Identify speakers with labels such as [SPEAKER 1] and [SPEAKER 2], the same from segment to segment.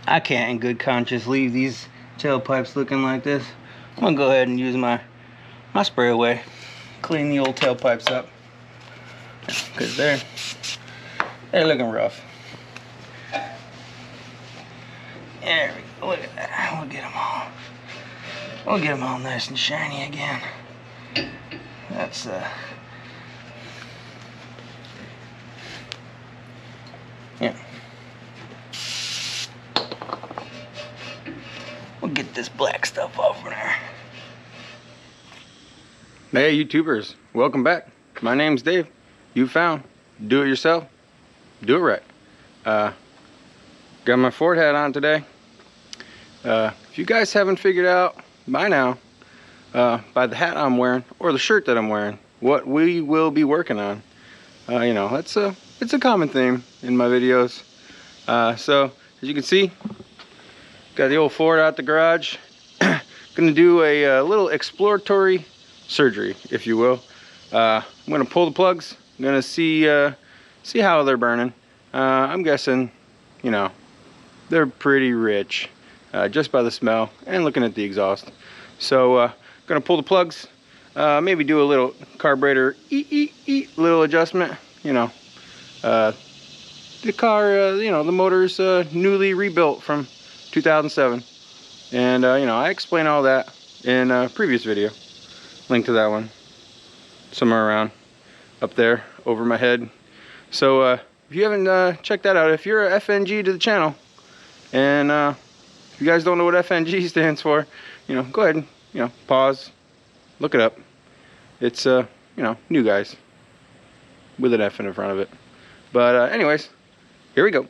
[SPEAKER 1] I can't in good conscience leave these tailpipes looking like this. I'm gonna go ahead and use my spray away, clean the old tailpipes up, because they're looking rough. There we go. Look at that. We'll get them all. We'll get them all nice and shiny again. That's yeah. We'll get this black stuff off of there. Hey YouTubers, welcome back. My name's Dave. You found do it yourself, do it right. Got my Ford hat on today. If you guys haven't figured out by now, by the hat I'm wearing or the shirt that I'm wearing, what we will be working on, you know, it's a common theme in my videos. So as you can see, got the old Ford out the garage. Gonna do a little exploratory surgery, if you will. I'm gonna pull the plugs. I'm gonna see how they're burning. I'm guessing, you know, they're pretty rich, just by the smell and looking at the exhaust. So gonna pull the plugs, maybe do a little carburetor little adjustment. You know, the car, you know, the motor's newly rebuilt from 2007, and you know, I explain all that in a previous video. Link to that one somewhere around up there over my head. So if you haven't checked that out, if you're a FNG to the channel, and if you guys don't know what FNG stands for, you know, go ahead and, you know, pause, look it up. It's you know, new guys with an F in front of it. But anyways, here we go.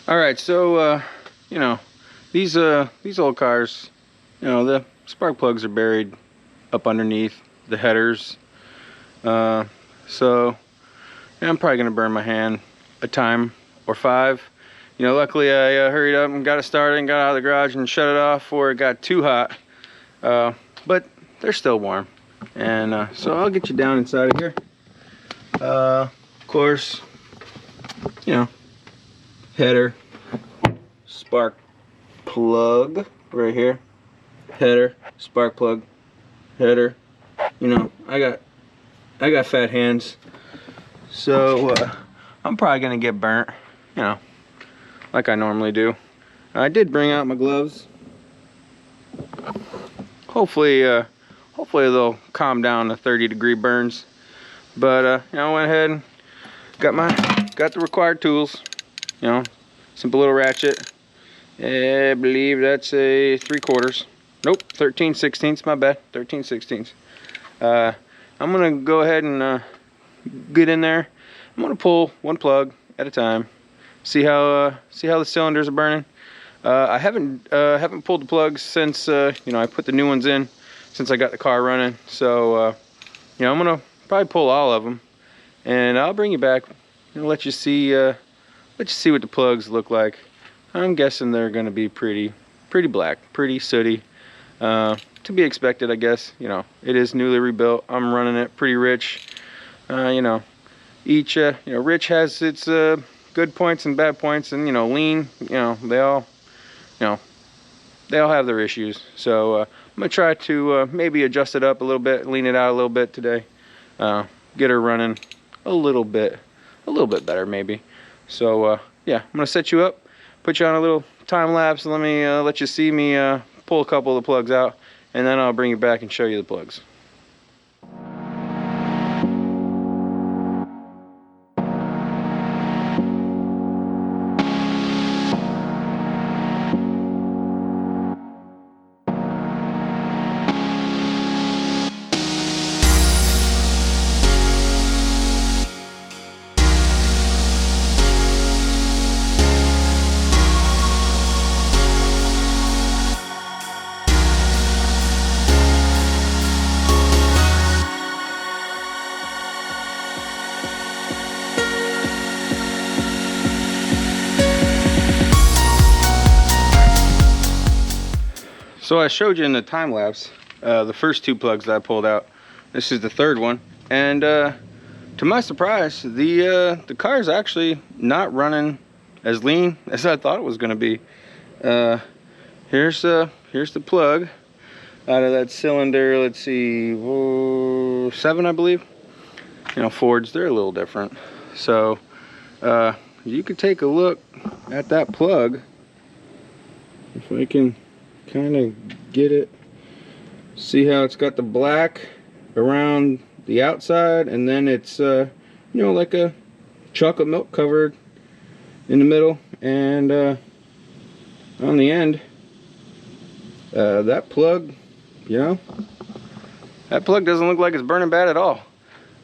[SPEAKER 1] Alright, so you know, these old cars, you know, the spark plugs are buried up underneath the headers. So yeah, I'm probably gonna burn my hand a time or 5. You know, luckily I hurried up and got it started and got out of the garage and shut it off before it got too hot. But they're still warm, and so I'll get you down inside of here. Of course, you know, header, spark plug right here, header, spark plug, header. You know, I got fat hands, so I'm probably gonna get burnt, you know, like I normally do. I did bring out my gloves. Hopefully they'll calm down the 30-degree burns. But you know, I went ahead and got the required tools. You know, simple little ratchet. I believe that's a 3/4. Nope, 13/16. My bad, 13/16. I'm gonna go ahead and get in there. I'm gonna pull one plug at a time. See how the cylinders are burning. I haven't pulled the plugs since you know, I put the new ones in since I got the car running. So you know, I'm gonna probably pull all of them, and I'll bring you back and let you see what the plugs look like. I'm guessing they're gonna be pretty black, pretty sooty. To be expected, I guess. You know, it is newly rebuilt. I'm running it pretty rich. You know, each you know, rich has its good points and bad points, and you know, lean, you know, they all have their issues. So I'm gonna try to maybe adjust it up a little bit, lean it out a little bit today, get her running a little bit better maybe. So yeah, I'm gonna set you up, put you on a little time lapse, and let you see me pull a couple of the plugs out, and then I'll bring you back and show you the plugs. So I showed you in the time lapse the first 2 plugs that I pulled out. This is the 3rd one, and to my surprise, the car is actually not running as lean as I thought it was going to be. Here's the plug out of that cylinder. Let's see, 7, I believe. You know, Fords, they're a little different. So you could take a look at that plug. If I can kind of get it, see how it's got the black around the outside, and then it's you know, like a chocolate milk covered in the middle, and on the end, that plug, you know, that plug doesn't look like it's burning bad at all.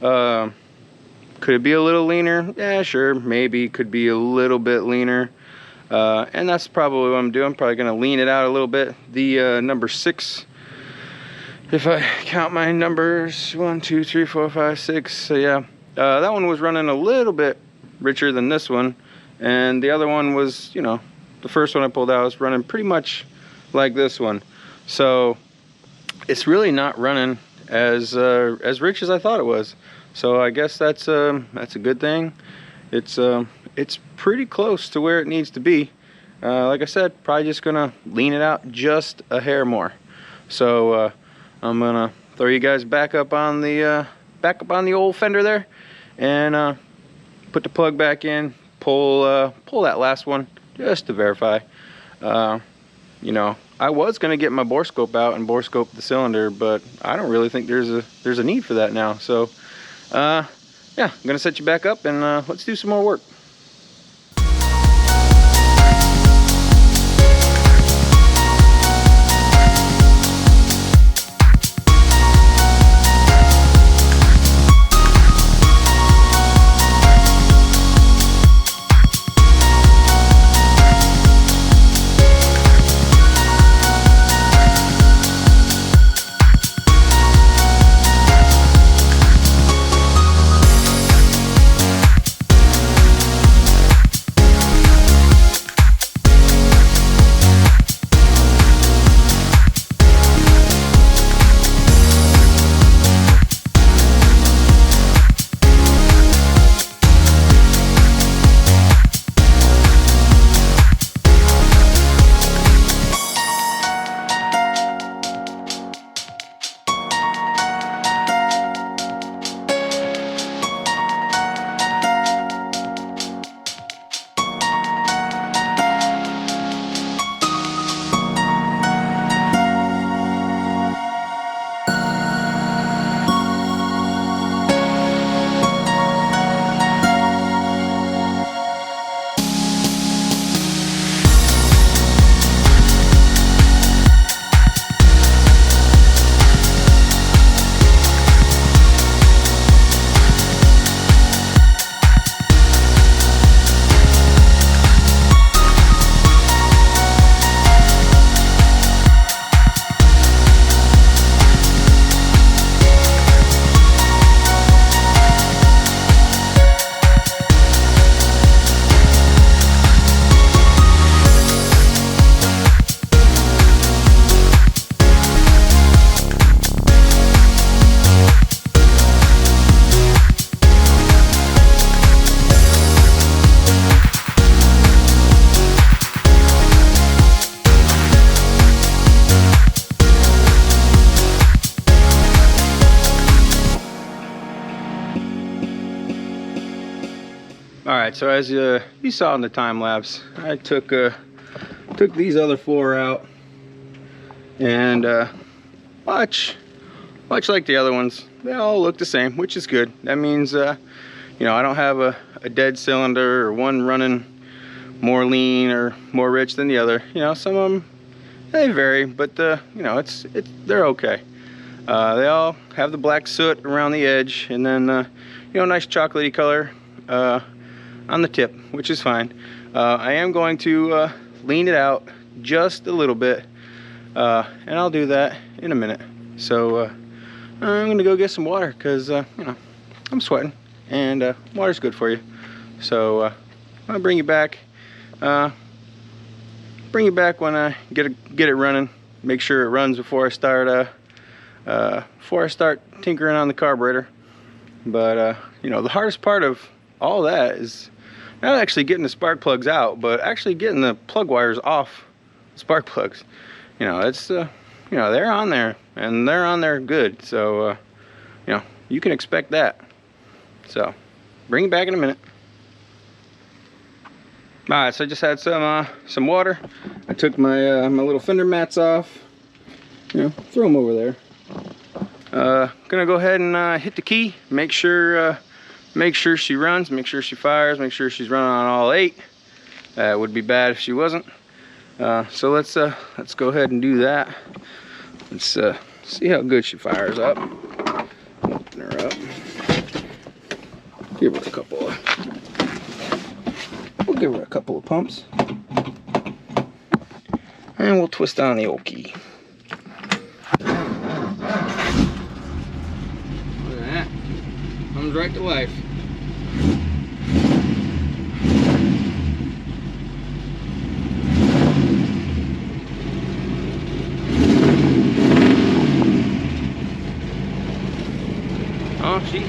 [SPEAKER 1] Could it be a little leaner? Yeah, sure, maybe. Could be a little bit leaner, and that's probably what I'm doing. I'm probably going to lean it out a little bit. The number 6, if I count my numbers, 1, 2, 3, 4, 5, 6, so yeah, that one was running a little bit richer than this one, and the other one was, you know, the first one I pulled out was running pretty much like this one. So it's really not running as rich as I thought it was. So I guess that's a good thing. It's pretty close to where it needs to be. Like I said, probably just gonna lean it out just a hair more. So I'm gonna throw you guys back up on the old fender there, and put the plug back in. Pull that last one just to verify. You know, I was gonna get my bore scope out and bore scope the cylinder, but I don't really think there's a need for that now. So yeah, I'm gonna set you back up, and let's do some more work. Alright, so as you saw in the time lapse, I took these other 4 out, and much like the other ones, they all look the same, which is good. That means you know, I don't have a dead cylinder or one running more lean or more rich than the other. You know, some of them, they vary, but you know, they're okay. They all have the black soot around the edge, and then you know, nice chocolatey color on the tip, which is fine. I am going to lean it out just a little bit, and I'll do that in a minute. So I'm gonna go get some water, because you know, I'm sweating, and water's good for you. So I'll bring you back when I get it running, make sure it runs before I start tinkering on the carburetor. But you know, the hardest part of all that is not actually getting the spark plugs out, but actually getting the plug wires off the spark plugs. You know, it's you know, they're on there, and they're on there good. So you know, you can expect that. So bring it back in a minute. All right, so I just had some water. I took my my little fender mats off. You know, throw them over there. Gonna go ahead and hit the key. Make sure she runs. Make sure she fires. Make sure she's running on all 8. It would be bad if she wasn't. So let's go ahead and do that. Let's see how good she fires up. Open her up. Give her a couple of. We'll give her a couple of pumps, and we'll twist on the old key. Look at that. Comes right to life. Oh, she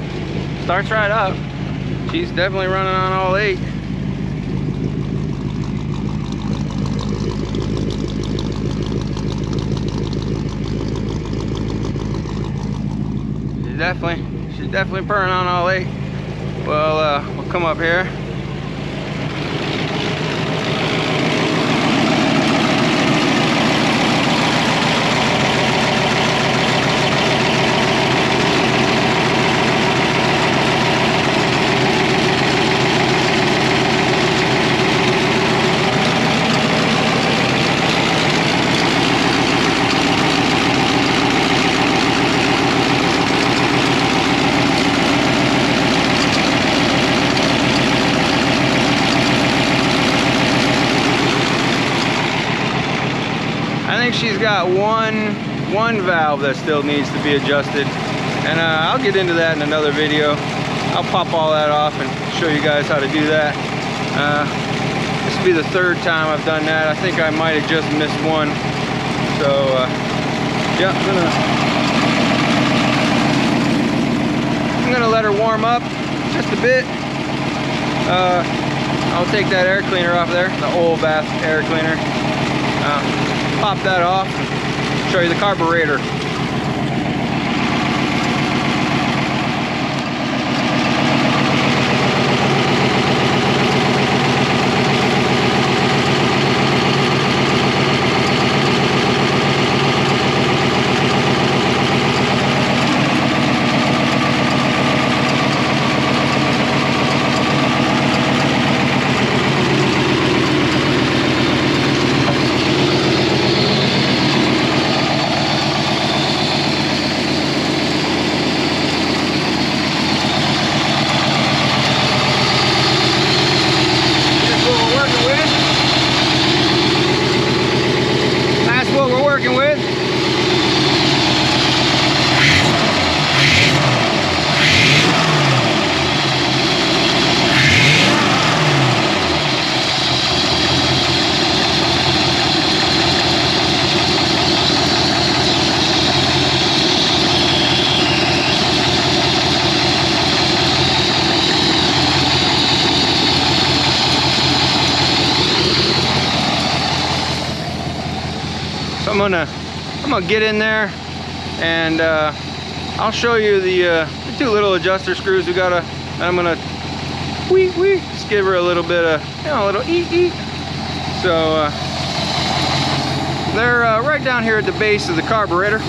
[SPEAKER 1] starts right up. She's definitely running on all 8. She's definitely purring on all 8. Well, we'll come up here. She's got one valve that still needs to be adjusted, and I'll get into that in another video. I'll pop all that off and show you guys how to do that. This will be the 3rd time I've done that. I think I might have just missed one. So yeah, I'm gonna let her warm up just a bit. I'll take that air cleaner off there, the old bath air cleaner. Pop that off and show you the carburetor. I'm gonna get in there, and I'll show you the 2 little adjuster screws we got. And I'm gonna just give her a little bit of, you know, a little eat. So they're right down here at the base of the carburetor.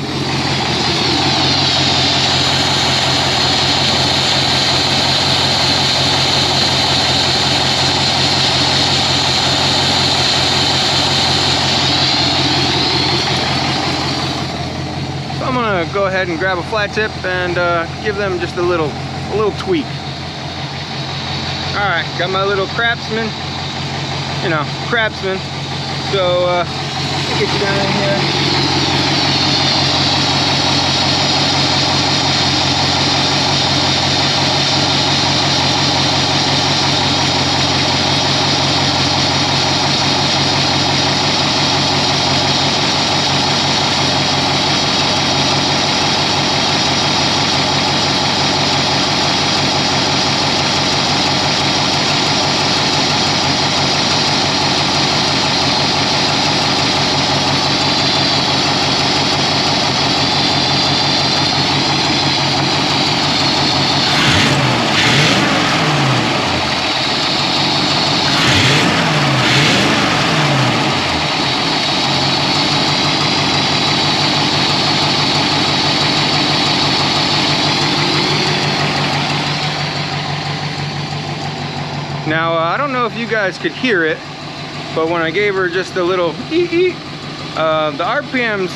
[SPEAKER 1] I'm gonna go ahead and grab a flat tip and give them just a little tweak. All right, got my little craftsman, you know, craftsman. So I'll get you down in here. Now, I don't know if you guys could hear it, but when I gave her just a little ee-ee, the RPMs,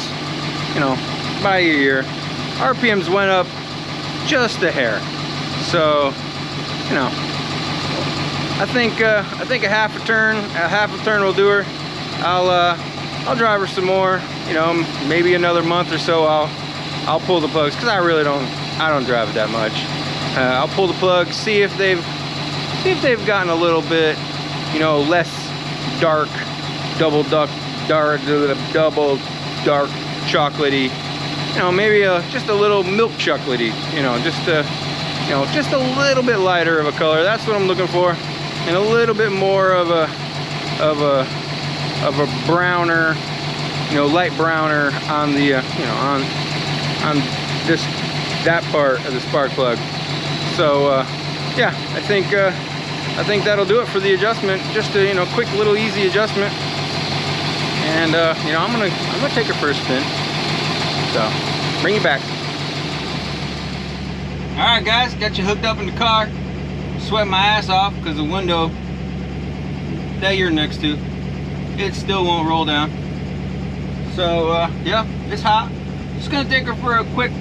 [SPEAKER 1] you know, by your ear, RPMs went up just a hair. So, you know, I think a half a turn will do her. I'll drive her some more, you know, maybe another month or so. I'll pull the plugs, because I don't drive it that much. I'll pull the plugs, see if they've gotten a little bit, you know, less dark, double dark chocolatey, you know, maybe just a little milk chocolatey, you know, just a little bit lighter of a color. That's what I'm looking for, and a little bit more of a browner, you know, light browner on the you know, on that part of the spark plug. So yeah, I think that'll do it for the adjustment. Just a, you know, quick little easy adjustment. And you know, I'm gonna take her for a spin. So bring you back. All right, guys, got you hooked up in the car. Sweat my ass off because the window that you're next to, it still won't roll down. So yeah, it's hot. Just gonna take her for a quick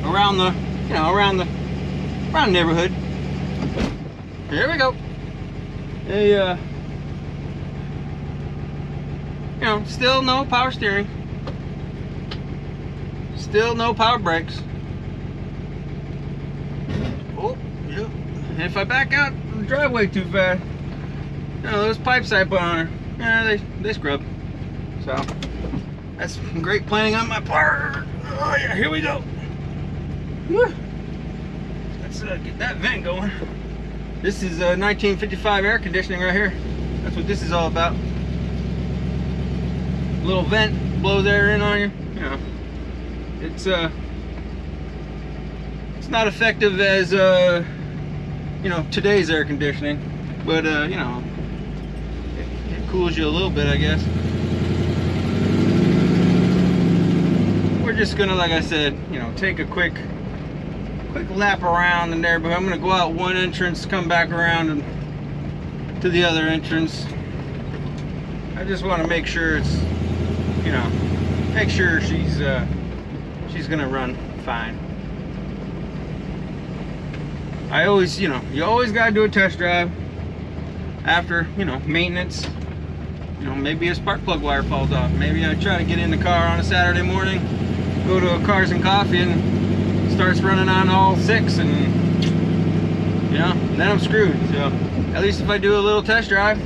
[SPEAKER 1] around the, you know, around the neighborhood. Here we go. Hey, you know, still no power steering, still no power brakes. Oh, yeah. And if I back out the driveway too fast, you know, those pipes I put on her, yeah, they scrub. So that's great planning on my part. Oh yeah, here we go. Woo. Let's get that vent going. This is 1955 air conditioning right here. That's what this is all about. Little vent blows air in on you. You know, it's not effective as you know, today's air conditioning, but you know, it cools you a little bit, I guess. We're just gonna, like I said, you know, take a quick lap around the neighborhood. I'm gonna go out one entrance, come back around and to the other entrance. I just want to make sure it's, you know, make sure she's gonna run fine. I always, you know, you always gotta do a test drive after, you know, maintenance. You know, maybe a spark plug wire falls off. Maybe I try to get in the car on a Saturday morning, go to a Cars and Coffee, and starts running on all six, and you know, then I'm screwed. So at least if I do a little test drive,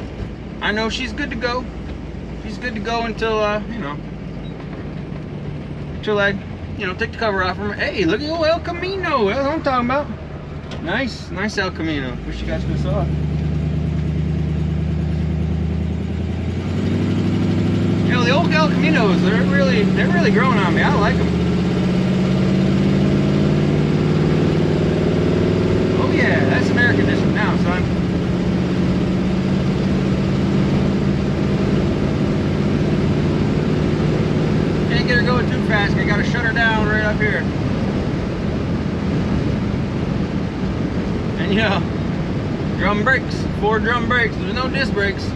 [SPEAKER 1] I know she's good to go. She's good to go until you know, until I, you know, take the cover off from her. Hey, look at El Camino. That's what I'm talking about. Nice El Camino. Wish you guys could have saw it. You know, the old El Caminos, they're really growing on me. I like them. Oh yeah, that's some air conditioning now, son. Can't get her going too fast. I gotta shut her down right up here. And you know, drum brakes, 4 drum brakes. There's no disc brakes.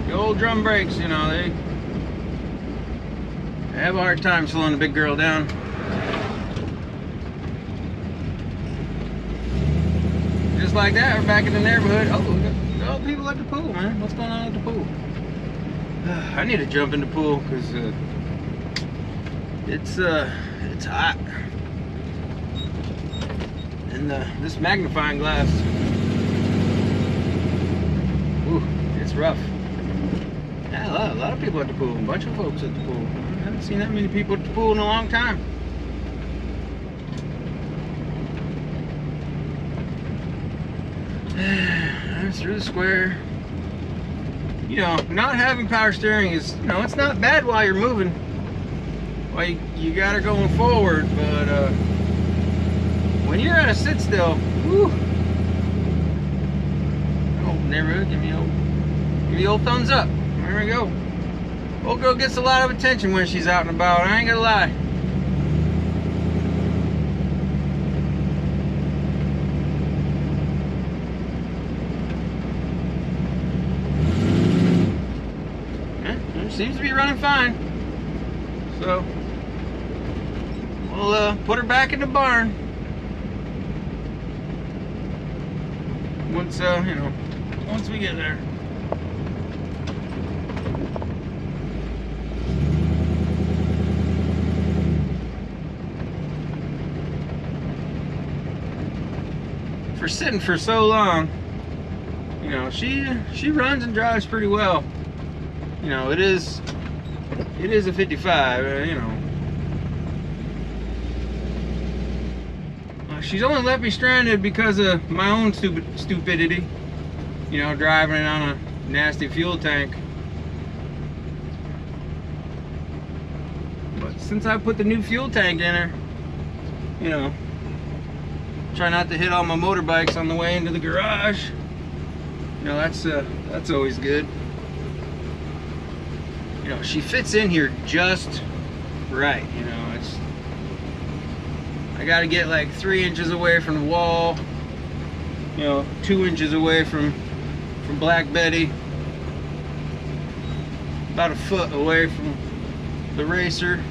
[SPEAKER 1] The old drum brakes, you know, they have a hard time slowing the big girl down. Just like that, we're back in the neighborhood. Oh, we got people at the pool, man. What's going on at the pool? I need to jump in the pool because it's hot. And this magnifying glass, ooh, it's rough. Yeah, a lot of people at the pool, a bunch of folks at the pool. I haven't seen that many people at the pool in a long time. Through the square. You know, not having power steering is, you know, it's not bad while you're moving. Well, you got her going forward, but when you're at a sit still, whew. Oh, neighborhood, give me the old thumbs up. There we go. Old girl gets a lot of attention when she's out and about, I ain't gonna lie. seems to be running fine. So we'll put her back in the barn once you know, once we get there. For sitting for so long, you know, she runs and drives pretty well. You know, it is a 55, you know. She's only left me stranded because of my own stupidity. You know, driving it on a nasty fuel tank. But since I put the new fuel tank in her, you know, try not to hit all my motorbikes on the way into the garage. You know, that's always good. You know, she fits in here just right. You know, I gotta get like 3 inches away from the wall. You know, 2 inches away from Black Betty. About a foot away from the racer.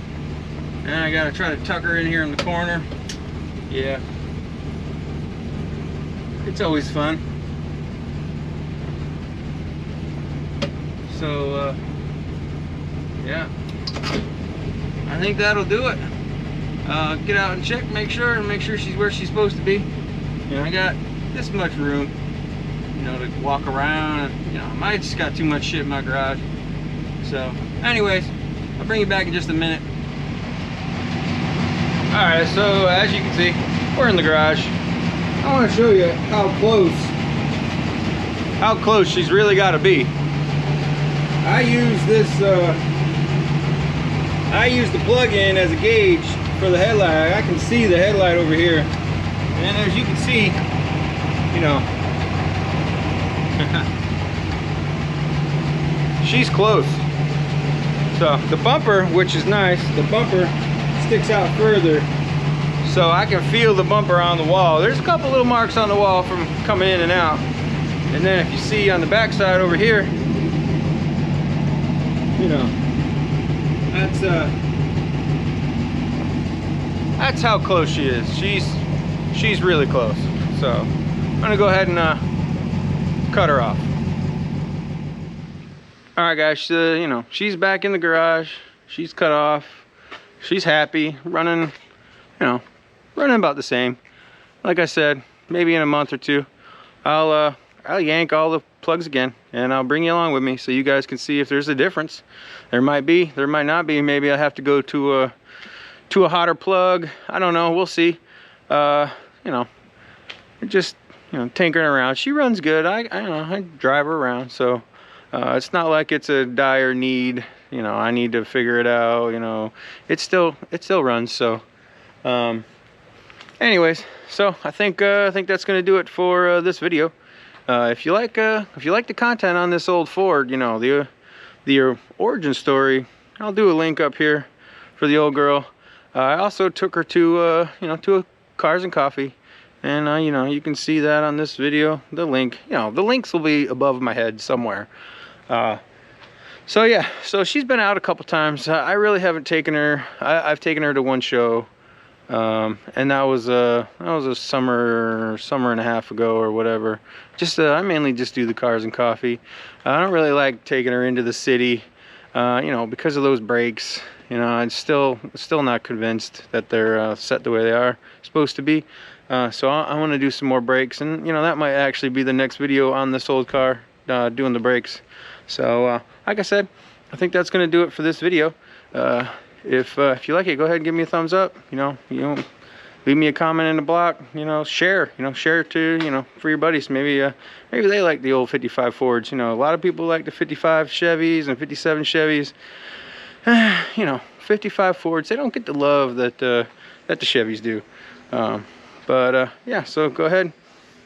[SPEAKER 1] And I gotta try to tuck her in here in the corner. Yeah. It's always fun. So, yeah. I think that'll do it. Get out and check, make sure she's where she's supposed to be. You know, I got this much room, you know, to walk around. You know, I might just got too much shit in my garage. So, anyways, I'll bring you back in just a minute. All right, so as you can see, we're in the garage. I want to show you how close she's really got to be. I use the plug-in as a gauge for the headlight. I can see the headlight over here, and as you can see, you know, she's close. So the bumper, which is nice, the bumper sticks out further, so I can feel the bumper on the wall. There's a couple little marks on the wall from coming in and out. And then if you see on the back side over here, you know, that's how close she is. She's really close. So I'm gonna go ahead and cut her off. All right, guys. You know, she's back in the garage. She's cut off. She's happy, running. You know, running about the same. Like I said, maybe in a month or two, I'll yank all the plugs again, and I'll bring you along with me so you guys can see if there's a difference. There might be, there might not be. Maybe I have to go to a hotter plug. I don't know. We'll see. You know, just, you know, tinkering around. She runs good. I don't know. I drive her around, so it's not like it's a dire need. You know, I need to figure it out. You know, it still runs. So, anyways, so I think that's gonna do it for this video. If you like the content on this old Ford, you know, the origin story, I'll do a link up here for the old girl. I also took her to you know, to a Cars and Coffee, and you know, you can see that on this video. The link, you know, the links will be above my head somewhere. So yeah, so she's been out a couple times. I really haven't taken her. I've taken her to one show. And that was a summer and a half ago or whatever. Just I mainly just do the Cars and Coffee. I don't really like taking her into the city, you know, because of those brakes. You know, I'm still not convinced that they're set the way they are supposed to be. So I want to do some more brakes, and you know, that might actually be the next video on this old car, doing the brakes. So like I said, I think that's going to do it for this video. If you like it, go ahead and give me a thumbs up. You know, leave me a comment in the block. You know, share it to, you know, for your buddies. Maybe they like the old 55 Fords. You know, a lot of people like the 55 Chevys and 57 Chevys. You know, 55 Fords, they don't get the love that the Chevys do. Yeah, so go ahead,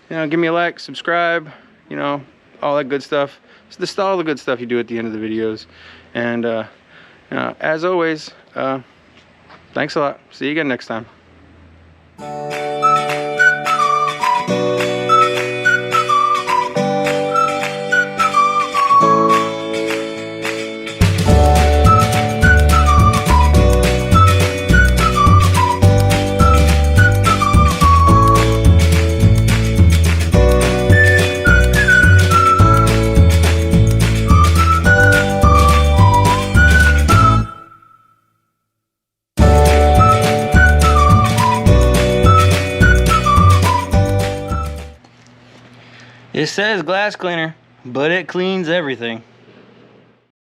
[SPEAKER 1] you know, give me a like, subscribe, you know, all that good stuff. It's just all the good stuff you do at the end of the videos. And as always, thanks a lot. See you again next time. It says glass cleaner, but it cleans everything.